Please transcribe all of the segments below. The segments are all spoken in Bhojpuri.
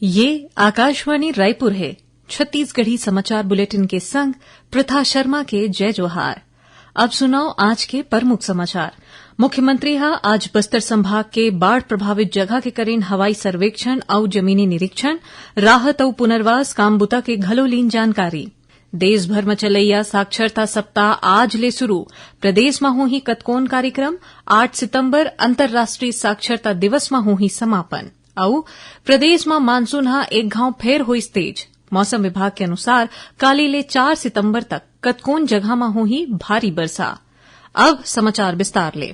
ये आकाशवाणी रायपुर है। छत्तीसगढ़ी समाचार बुलेटिन के संग प्रथा शर्मा के जय जोहार। अब सुनाओ आज के प्रमुख समाचार। मुख्यमंत्री आज बस्तर संभाग के बाढ़ प्रभावित जगह के करेन हवाई सर्वेक्षण और जमीनी निरीक्षण, राहत और पुनर्वास काम बुता के घलो लीन जानकारी। देश भर में चलैया साक्षरता सप्ताह आज ले शुरू। प्रदेश में होही कतकोन कार्यक्रम। 8 सितंबर अंतर्राष्ट्रीय साक्षरता दिवस में होही समापन। और प्रदेश में मानसून एक घाव फेर होइस तेज। मौसम विभाग के अनुसार काली ले 4 सितंबर तक कतकोन जगह में होही भारी बरसा। अब समाचार विस्तार ले।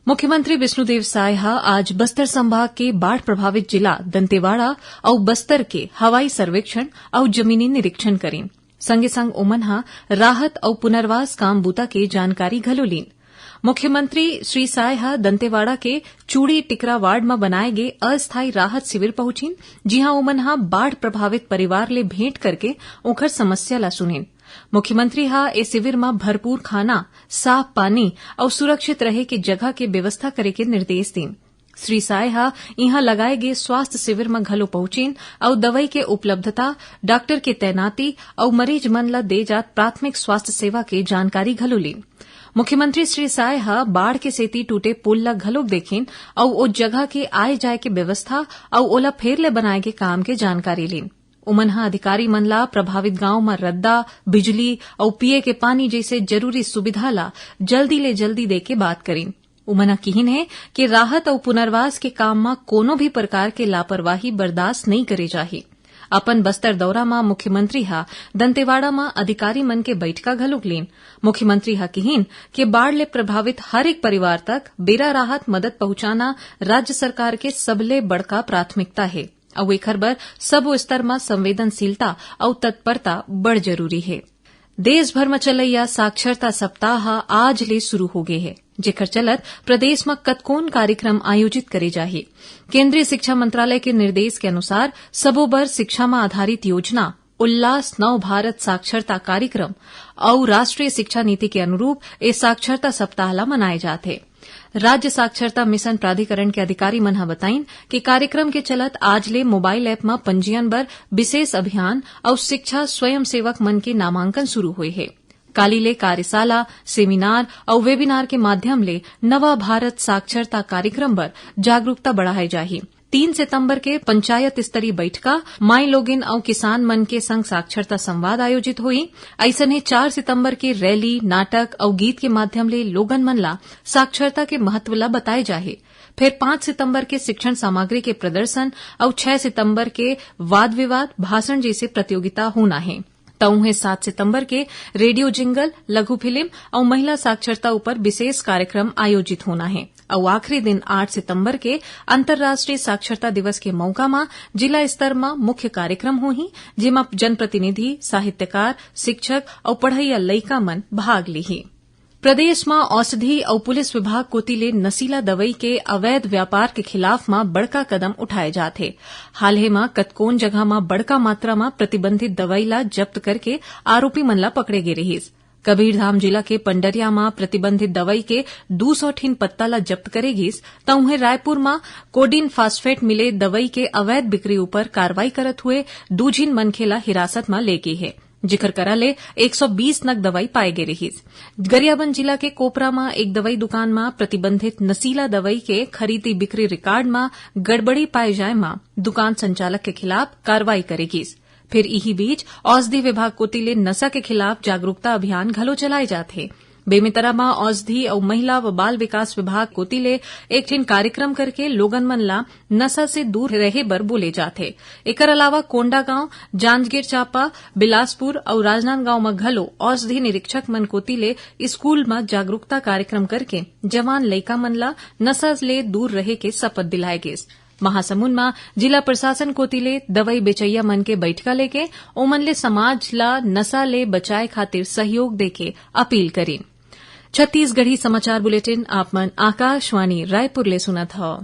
मुख्यमंत्री विष्णुदेव साय आज बस्तर संभाग के बाढ़ प्रभावित जिला दंतेवाड़ा और बस्तर के हवाई सर्वेक्षण और जमीनी निरीक्षण करें। संगे संग ओमन राहत और पुनर्वास काम बूता के जानकारी घलो लीन। मुख्यमंत्री श्री साय दंतेवाड़ा के चूड़ी टिकरा वार्ड में बनाए गए अस्थायी राहत शिविर पहुंचीन, जिहां ओमन बाढ़ प्रभावित परिवार ले भेंट करके ओखर समस्या ला सुनीन। मुख्यमंत्री ए शिविर में भरपूर खाना, साफ पानी और सुरक्षित रहे के जगह के व्यवस्था करे के निर्देश दीन। श्री साय यहां लगाए गए स्वास्थ्य शिविर में घलो पहुंचीन और दवाई के उपलब्धता, डॉक्टर के तैनाती और मरीज मन ला दे जात प्राथमिक स्वास्थ्य सेवा के जानकारी घलो लीन। मुख्यमंत्री श्री साय बाढ़ के सेती टूटे पुल ला घलोक देखीन और ओ जगह के आए जाए के व्यवस्था और ओला फेर ले बनाए के काम के जानकारी लीन। उमन अधिकारी मन ला प्रभावित गांव में रद्दा, बिजली और पिए के पानी जैसे जरूरी सुविधा ला जल्दी ले जल्दी दे के बात करीन। उमन किहिन है कि राहत और पुनर्वास के काम में कोनो भी प्रकार के लापरवाही बर्दाश्त नहीं करे जाही। अपन बस्तर दौरा में मुख्यमंत्री दंतेवाड़ा में अधिकारी मन के बैठका घलोक लीन। मुख्यमंत्री किहिन कि बाढ़ ले प्रभावित हर एक परिवार तक बेरा राहत मदद पहुंचाना राज्य सरकार के सबले बड़का प्राथमिकता है और एखर बर सबो स्तर में संवेदनशीलता और तत्परता बड़ जरूरी है। देश भर में चलैया साक्षरता सप्ताह आज ले शुरू हो गए है, जेकर चलत प्रदेश में कतकोन कार्यक्रम आयोजित करे जाही। केंद्रीय शिक्षा मंत्रालय के निर्देश के अनुसार सबो बर शिक्षा में आधारित योजना, उल्लास नव भारत साक्षरता कार्यक्रम और राष्ट्रीय शिक्षा नीति के अनुरूप इस साक्षरता सप्ताह ला मनाए जाते। राज्य साक्षरता मिशन प्राधिकरण के अधिकारी मन बताइन कि कार्यक्रम के चलत आज ले मोबाइल ऐप में पंजीयन बर विशेष अभियान और शिक्षा स्वयं सेवक मन के नामांकन शुरू हुए है। काली ले कार्यशाला, सेमिनार और वेबिनार के माध्यम ले नवा भारत साक्षरता कार्यक्रम बर जागरूकता बढ़ाई जाही। 3 सितंबर के पंचायत स्तरीय बैठका, माई लोगिन और किसान मन के संग साक्षरता संवाद आयोजित हुई। ऐसने 4 सितंबर के रैली, नाटक और गीत के माध्यम ले लोगन मन ला साक्षरता के महत्व ला बताए जाहे। फिर 5 सितंबर के शिक्षण सामग्री के प्रदर्शन और 6 सितंबर के वाद विवाद, भाषण जैसे प्रतियोगिता होना है। तउहे 7 सितंबर के रेडियो जिंगल, लघु फिल्म और महिला साक्षरता ऊपर विशेष कार्यक्रम आयोजित होना है। और आखिरी दिन 8 सितंबर के अंतर्राष्ट्रीय साक्षरता दिवस के मौका में जिला स्तर में मुख्य कार्यक्रम होही, जेमा जनप्रतिनिधि, साहित्यकार, शिक्षक और पढ़इया लइका मन भाग लिही। प्रदेश में औषधि और पुलिस विभाग कोती ले नशीला दवाई के अवैध व्यापार के खिलाफ में बड़का कदम उठाए जाते। हाल ही में कतकोन जगह में बड़का मात्रा में प्रतिबंधित दवाई ला जब्त करके आरोपी मन ला पकड़े गे रहीस। कबीरधाम जिला के पंडरिया में प्रतिबंधित दवाई के 200 ठीन पत्ता ला जब्त करेगिस, तउहे रायपुर में कोडिन फास्फेट मिले दवाई के अवैध बिक्री ऊपर कार्रवाई करत हुए 2 झीन मनखे ला हिरासत में ले गई है, जिकर कराले 120 नग दवाई पाए गे रहीस। गरियाबंद जिला के कोपरा में एक दवाई दुकान में प्रतिबंधित नशीला दवाई के खरीदी बिक्री रिकॉर्ड में गड़बड़ी पाए जाए में दुकान संचालक के खिलाफ कार्रवाई करेगिस। फिर इही बीच औषधि विभाग कोती ले नशा के खिलाफ जागरूकता अभियान घलो चलाए जाते। बेमेतरा में औषधि और महिला व बाल विकास विभाग कोती ले एक ठिन कार्यक्रम करके लोगन मन ला नशा से दूर रहे बर बोले जाते। एकर अलावा कोंडागांव, जांजगीर चांपा, बिलासपुर और राजनांदगांव में घलो औषधि निरीक्षक मन कोती ले स्कूल में जागरूकता कार्यक्रम करके जवान लइका मन ला नशा ले दूर रहे के शपथ दिलाए गए। महासमुंद में जिला प्रशासन कोती ले दवाई बेचैया मन के बैठका लेके ओमन ले समाज ला नशा ले बचाए खातिर सहयोग देके अपील करी। छत्तीसगढ़ी समाचार बुलेटिन आप मन आकाशवाणी रायपुर ले सुनत हौ।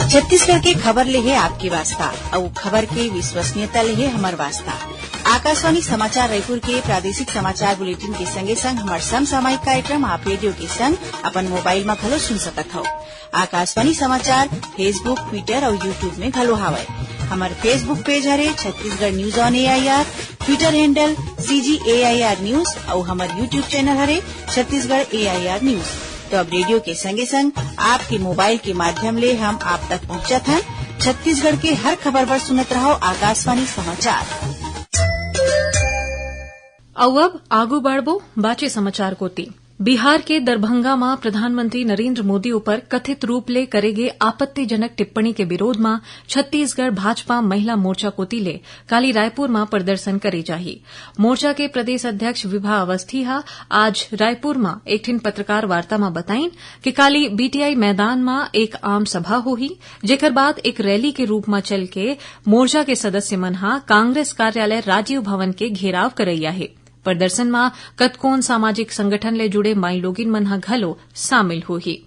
छत्तीसगढ़ के खबर ले है आपकी वास्ता और खबर के विश्वसनीयता ले है हमर वास्ता। आकाशवाणी समाचार रायपुर के प्रादेशिक समाचार बुलेटिन के संगे संग हमार समसामयिक कार्यक्रम आप रेडियो के संग अपन मोबाइल में घलो सुन सकत हो। आकाशवाणी समाचार फेसबुक, ट्विटर और यूट्यूब में घलो हावय। हमार फेसबुक पेज हरे Chhattisgarh news on AIR, Twitter handle CGAIR news और हमार यूट्यूब चैनल हरे छत्तीसगढ़ AIR न्यूज। तो अब रेडियो के संगे संग आपके मोबाइल के माध्यम ले हम आप तक पहुंचत हैं। छत्तीसगढ़ के हर खबर पर सुनत रहो आकाशवाणी समाचार। अब आगू बढ़बो बाचे समाचार कोती। बिहार के दरभंगा में प्रधानमंत्री नरेंद्र मोदी ऊपर कथित रूप ले करेगे आपत्तिजनक टिप्पणी के विरोध में छत्तीसगढ़ भाजपा महिला मोर्चा कोती ले काली रायपुर में प्रदर्शन करे जाही। मोर्चा के प्रदेश अध्यक्ष विभा अवस्थी हा आज रायपुर में एक पत्रकार वार्ता में बताइन कि काली BTI मैदान में एक आम सभा होही, जेकर बाद एक रैली के रूप में चल के मोर्चा के सदस्य मन हा कांग्रेस कार्यालय राजीव भवन के घेराव करैया है। प्रदर्शन में कतकोन सामाजिक संगठन ले जुड़े माई लोगिन मन ह घलो शामिल होही।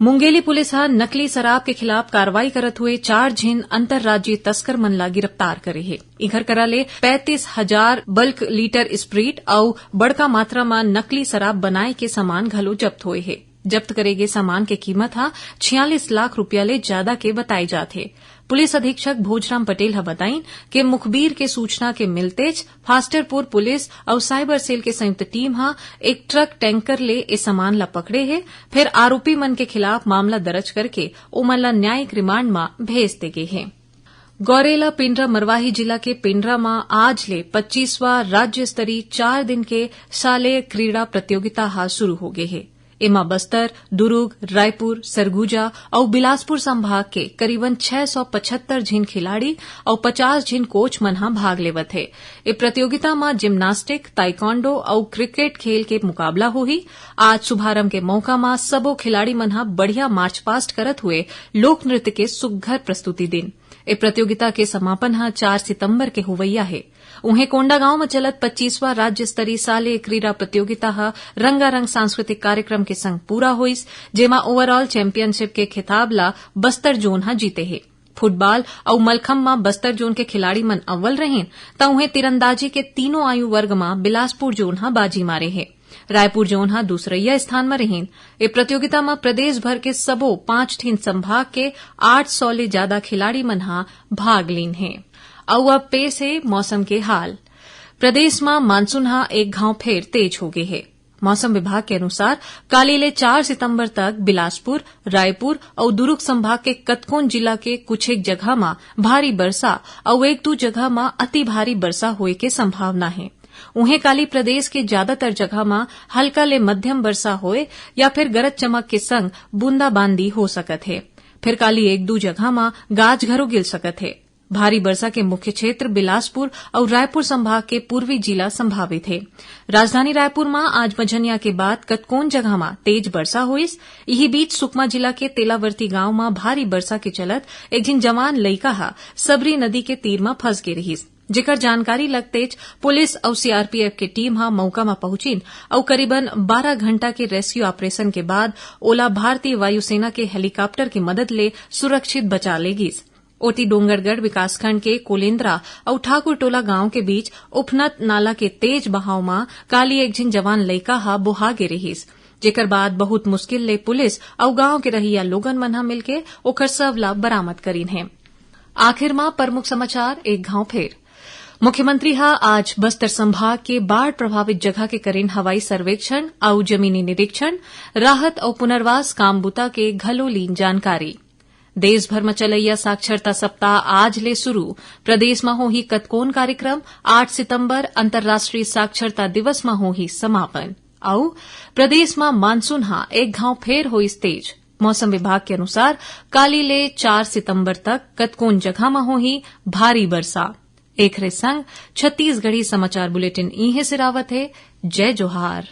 मुंगेली पुलिस हा नकली शराब के खिलाफ कार्रवाई करत हुए 4 झिन अंतर्राज्यीय तस्कर मन ला गिरफ्तार करे हे। इघर करा ले 35,000 बल्क लीटर स्प्रीट और बड़का मात्रा में नकली शराब बनाए के सामान घलो जब्त हुए हे। जब्त करेगे सामान के कीमत हा 46 लाख रुपया ले ज्यादा के बताई जाथे। पुलिस अधीक्षक भोजराम पटेल हा बताइन कि मुखबिर के सूचना के मिलतेज फास्टरपुर पुलिस और साइबर सेल के संयुक्त टीम हा एक ट्रक टैंकर ले ए सामान ला पकड़े है। फिर आरोपी मन के खिलाफ मामला दर्ज करके ओमन ला न्यायिक रिमांड में भेज दे गए है। गौरेला पिंडरा मरवाही जिला के पिंडरा में आज ले 25वां राज्य स्तरीय 4 दिन के शालेय क्रीड़ा प्रतियोगिता हा शुरू हो गए है। इमा बस्तर, दुर्ग, रायपुर, सरगुजा और बिलासपुर संभाग के करीबन 675 झिन खिलाड़ी और 50 झिन कोच मन हा भाग लेवत है। ए प्रतियोगिता में जिम्नास्टिक, ताइक्वांडो और क्रिकेट खेल के मुकाबला होही। आज शुभारंभ के मौका में सबो खिलाड़ी मन हा बढ़िया मार्च पास्ट करत हुए लोक नृत्य के सुघ्घर प्रस्तुति दिन। ए प्रतियोगिता के समापन हा 4 सितंबर के होवैया है। उन्हें कोंडागांव में चलत 25वां राज्य स्तरीय शालेय क्रीड़ा प्रतियोगिता हा रंगारंग सांस्कृतिक कार्यक्रम के संग पूरा होइस, जेमा ओवरऑल चैंपियनशिप के खिताब ला बस्तर जोन हा जीते है। फुटबॉल और मलखम्ब में बस्तर जोन के खिलाड़ी मन अव्वल रहें त उन्हें तीरंदाजी के तीनों आयु वर्ग में बिलासपुर जोन हा बाजी मारे है। रायपुर जोन हा दूसरैया स्थान में रहें। ए प्रतियोगिता में प्रदेश भर के सबो 5 ठिन संभाग के 800 ले ज्यादा खिलाड़ी मन हा भाग लीन है। और अब पेश है मौसम के हाल। प्रदेश में मानसून हा एक घाव फेर तेज हो गए है। मौसम विभाग के अनुसार काली ले 4 सितंबर तक बिलासपुर, रायपुर और दुर्ग संभाग के कतकोन जिला के कुछ एक जगह में भारी वर्षा और 1-2 जगह में अति भारी वर्षा होए के संभावना है। उन्हें काली प्रदेश के ज्यादातर जगह में हल्का ले मध्यम वर्षा होए या फिर गरज चमक के संग बूंदाबांदी हो सकत है। फिर काली 1-2 जगह में गाज घरो गिर सकत है। भारी वर्षा के मुख्य क्षेत्र बिलासपुर और रायपुर संभाग के पूर्वी जिला संभावित है। राजधानी रायपुर में आज मझनिया के बाद कतकोन जगह में तेज वर्षा हुईस। यही बीच सुकमा जिला के तेलावर्ती गांव में भारी वर्षा के चलत एक झिन जवान लइका हा सबरी नदी के तीर में फंस गए रहीस, जेकर जानकारी लगतेज पुलिस और CRPF के टीम हा मौका में पहुंचिन और करीबन 12 घंटा के रेस्क्यू ऑपरेशन के बाद ओला भारतीय वायुसेना के हेलीकॉप्टर की मदद ले सुरक्षित बचा लेगीस। ओटी डोंगरगढ़ विकासखंड के कोलेन्द्रा और ठाकुर टोला गांव के बीच उफनत नाला के तेज बहाव में काली एक झिन जवान लइका हा बोहा गे रहीस, जेकर बाद बहुत मुश्किल ले पुलिस और गांव के रहिया लोगन मन हा मिलके ओकर शव ला बरामद करीन है। आखिर में प्रमुख समाचार एक घाव फेर। मुख्यमंत्री हा आज बस्तर संभाग के बाढ़ प्रभावित जगह के करेन हवाई सर्वेक्षण और जमीनी निरीक्षण, राहत और पुनर्वास काम बुता के घलो लीन जानकारी। देश भर में चलैया साक्षरता सप्ताह आज ले शुरू। प्रदेश में होही कतकोन कार्यक्रम। 8 सितंबर अंतर्राष्ट्रीय साक्षरता दिवस में होही समापन। और प्रदेश में मानसून हा एक घाव फेर होइस तेज। मौसम विभाग के अनुसार काली ले 4 सितंबर तक कतकोन जगह में होही भारी वर्षा। एक संग छत्तीसगढ़ी समाचार बुलेटिन इहे सिरावत है। जय जोहार।